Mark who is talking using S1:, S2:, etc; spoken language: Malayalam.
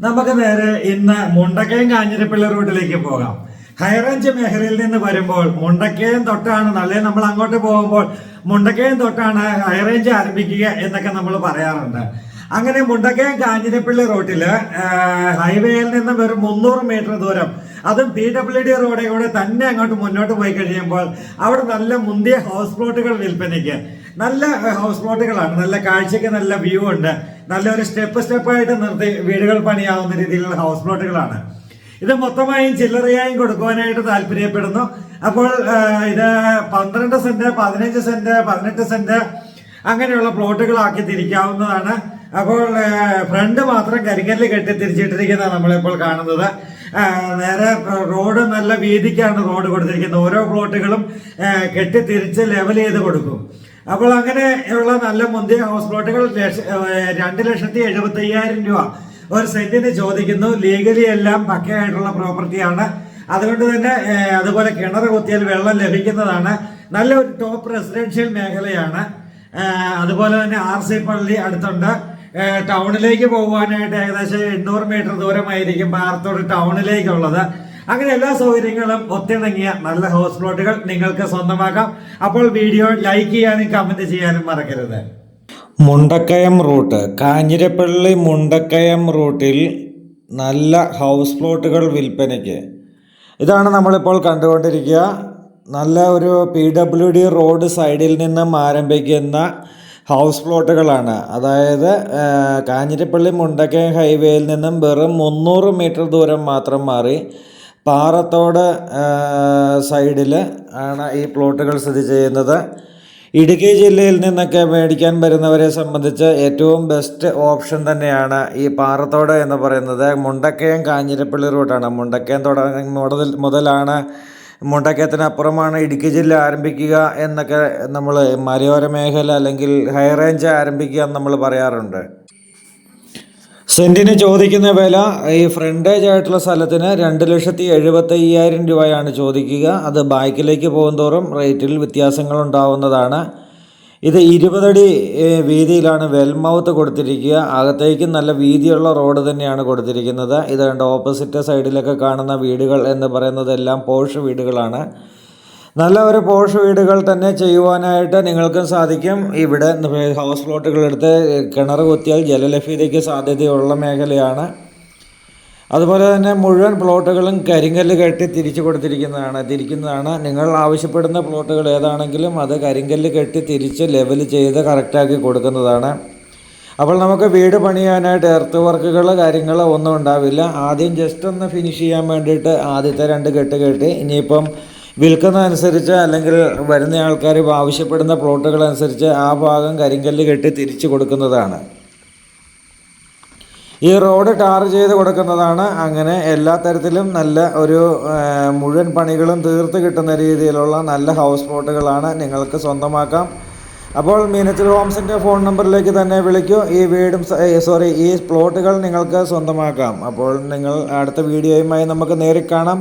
S1: നമുക്ക് നേരെ ഇന്ന് മുണ്ടക്കയം കാഞ്ഞിരപ്പള്ളി റൂട്ടിലേക്ക് പോകാം. ഹൈറേഞ്ച് മേഖലയിൽ നിന്ന് വരുമ്പോൾ മുണ്ടക്കയം തൊട്ടാണ് നമ്മൾ അങ്ങോട്ട് പോകുമ്പോൾ മുണ്ടക്കയം തൊട്ടാണ് ഹൈറേഞ്ച് ആരംഭിക്കുക എന്നൊക്കെ നമ്മൾ പറയാറുണ്ട്. അങ്ങനെ മുണ്ടക്കയം കാഞ്ഞിരപ്പള്ളി റൂട്ടില് ഹൈവേയിൽ നിന്ന് വെറും 300 മീറ്റർ ദൂരം, അതും PWD റോഡിൽ കൂടെ തന്നെ അങ്ങോട്ട് മുന്നോട്ട് പോയി കഴിയുമ്പോൾ അവിടെ നല്ല മുന്തിയ ഹൗസ് പ്ലോട്ടുകൾ വിൽപ്പനയ്ക്ക്. നല്ല ഹൗസ് പ്ലോട്ടുകളാണ്, നല്ല കാഴ്ചക്ക് നല്ല വ്യൂ ഉണ്ട്, നല്ലൊരു സ്റ്റെപ്പായിട്ട് നിർത്തി വീടുകൾ പണിയാവുന്ന രീതിയിലുള്ള ഹൗസ് പ്ലോട്ടുകളാണ്. ഇത് മൊത്തമായും ചില്ലറയായും കൊടുക്കുവാനായിട്ട് താല്പര്യപ്പെടുന്നു. അപ്പോൾ ഇത് 12 സെന്റ്, 15 സെന്റ്, 18 സെന്റ് അങ്ങനെയുള്ള പ്ലോട്ടുകളാക്കി തിരിക്കാവുന്നതാണ്. അപ്പോൾ ഫ്രണ്ട് മാത്രം കരിങ്കല്ല് കെട്ടി തിരിച്ചിട്ടിരിക്കുന്നതാണ് നമ്മളിപ്പോൾ കാണുന്നത്. നേരെ റോഡ് നല്ല വീതിക്കാണ് റോഡ് കൊടുത്തിരിക്കുന്നത്. ഓരോ പ്ലോട്ടുകളും കെട്ടി തിരിച്ച് ലെവൽ ചെയ്ത് കൊടുക്കും. അപ്പോൾ അങ്ങനെയുള്ള നല്ല മുന്തിയ ഹൗസ് പ്ലോട്ടുകൾ 2,75,000 രൂപ ഒരു സെന്റിന് ചോദിക്കുന്നു. ലീഗലി എല്ലാം പക്കയായിട്ടുള്ള പ്രോപ്പർട്ടിയാണ്. അതുകൊണ്ട് തന്നെ അതുപോലെ കിണർ കുത്തിയാൽ വെള്ളം ലഭിക്കുന്നതാണ്. നല്ലൊരു ടോപ്പ് റെസിഡൻഷ്യൽ മേഖലയാണ്. അതുപോലെ തന്നെ RC പള്ളി അടുത്തുണ്ട്. ടൗണിലേക്ക് പോകുവാനായിട്ട് ഏകദേശം 800 മീറ്റർ ദൂരമായിരിക്കും പാറത്തോട് ടൗണിലേക്കുള്ളത്. അങ്ങനെ എല്ലാ സൗകര്യങ്ങളും ഒത്തിണങ്ങിയ നല്ല ഹൗസ് പ്ലോട്ടുകൾ നിങ്ങൾക്ക് സ്വന്തമാക്കാം. അപ്പോൾ വീഡിയോ ലൈക്ക് ചെയ്യാനും കമന്റ് ചെയ്യാനും മറക്കരുത്. മുണ്ടക്കയം റൂട്ട്, കാഞ്ഞിരപ്പള്ളി മുണ്ടക്കയം റൂട്ടിൽ നല്ല ഹൗസ് പ്ലോട്ടുകൾ വിൽപ്പനയ്ക്ക്. ഇതാണ് നമ്മളിപ്പോൾ കണ്ടുകൊണ്ടിരിക്കുക. നല്ല ഒരു PWD റോഡ് സൈഡിൽ നിന്നും ആരംഭിക്കുന്ന ഹൗസ് പ്ലോട്ടുകളാണ്. അതായത് കാഞ്ഞിരപ്പള്ളി മുണ്ടക്കയം ഹൈവേയിൽ നിന്നും വെറും 300 മീറ്റർ ദൂരം മാത്രം മാറി പാറത്തോട് സൈഡിൽ ആണ് ഈ പ്ലോട്ടുകൾ സ്ഥിതി ചെയ്യുന്നത്. ഇടുക്കി ജില്ലയിൽ നിന്നൊക്കെ മേടിക്കാൻ വരുന്നവരെ സംബന്ധിച്ച് ഏറ്റവും ബെസ്റ്റ് ഓപ്ഷൻ തന്നെയാണ് ഈ പാറത്തോട് എന്ന് പറയുന്നത്. മുണ്ടക്കയം കാഞ്ഞിരപ്പള്ളി റൂട്ടാണ്. മുണ്ടക്കയം മുതലാണ്, മുണ്ടക്കയത്തിനപ്പുറമാണ് ഇടുക്കി ജില്ല ആരംഭിക്കുക എന്നൊക്കെ നമ്മൾ മലയോര മേഖല അല്ലെങ്കിൽ ഹൈ റേഞ്ച് ആരംഭിക്കുക എന്ന് നമ്മൾ പറയാറുണ്ട്. സെന്റിന് ചോദിക്കുന്ന വില ഈ ഫ്രണ്ടേജ് ആയിട്ടുള്ള സ്ഥലത്തിന് 2,75,000 രൂപയാണ് ചോദിക്കുക. അത് ബാക്കിലേക്ക് പോകുന്തോറും റേറ്റിൽ വ്യത്യാസങ്ങൾ ഉണ്ടാവുന്നതാണ്. ഇത് 20 അടി വീതിയിലാണ് വെൽമൗത്ത് കൊടുത്തിരിക്കുക. അകത്തേക്ക് നല്ല വീതിയുള്ള റോഡ് തന്നെയാണ് കൊടുത്തിരിക്കുന്നത്. ഇത് കണ്ട് ഓപ്പോസിറ്റ് സൈഡിലൊക്കെ കാണുന്ന വീടുകൾ എന്ന് പറയുന്നത് എല്ലാം പോഷ് വീടുകളാണ്. നല്ല ഒരു പോഷ് വീടുകൾ തന്നെ ചെയ്യുവാനായിട്ട് നിങ്ങൾക്കും സാധിക്കും. ഇവിടെ ഹൗസ് പ്ലോട്ടുകൾ എടുത്ത് കിണർ കുത്തിയാൽ ജലലഭ്യതയ്ക്ക് സാധ്യതയുള്ള മേഖലയാണ്. അതുപോലെ തന്നെ മുഴുവൻ പ്ലോട്ടുകളും കരിങ്കല്ല് കെട്ടി തിരിക്കുന്നതാണ്. നിങ്ങൾ ആവശ്യപ്പെടുന്ന പ്ലോട്ടുകൾ ഏതാണെങ്കിലും അത് കരിങ്കല്ല് കെട്ടി തിരിച്ച് ലെവൽ ചെയ്ത് കറക്റ്റാക്കി കൊടുക്കുന്നതാണ്. അപ്പോൾ നമുക്ക് വീട് പണിയാനായിട്ട് എർത്ത് വർക്കുകൾ കാര്യങ്ങൾ ഒന്നും ഉണ്ടാവില്ല. ആദ്യം ജസ്റ്റ് ഒന്ന് ഫിനിഷ് ചെയ്യാൻ വേണ്ടിയിട്ട് ആദ്യത്തെ 2 കെട്ട് കെട്ടി ഇനിയിപ്പം വിൽക്കുന്നതനുസരിച്ച് അല്ലെങ്കിൽ വരുന്ന ആൾക്കാർ ആവശ്യപ്പെടുന്ന പ്ലോട്ടുകൾ അനുസരിച്ച് ആ ഭാഗം കരിങ്കല്ല് കെട്ടി തിരിച്ചു കൊടുക്കുന്നതാണ്. ഈ റോഡ് ടാർ ചെയ്ത് കൊടുക്കുന്നതാണ്. അങ്ങനെ എല്ലാ തരത്തിലും നല്ല ഒരു മുഴുവൻ പണികളും തീർത്ത് കിട്ടുന്ന രീതിയിലുള്ള നല്ല ഹൗസ് പ്ലോട്ടുകളാണ് നിങ്ങൾക്ക് സ്വന്തമാക്കാം. അപ്പോൾ മീനച്ചിൽ ഹോംസിൻ്റെ ഫോൺ നമ്പറിലേക്ക് തന്നെ വിളിക്കൂ. ഈ പ്ലോട്ടുകൾ നിങ്ങൾക്ക് സ്വന്തമാക്കാം. അപ്പോൾ നിങ്ങൾ അടുത്ത വീഡിയോയുമായി നമുക്ക് നേരിൽ കാണാം.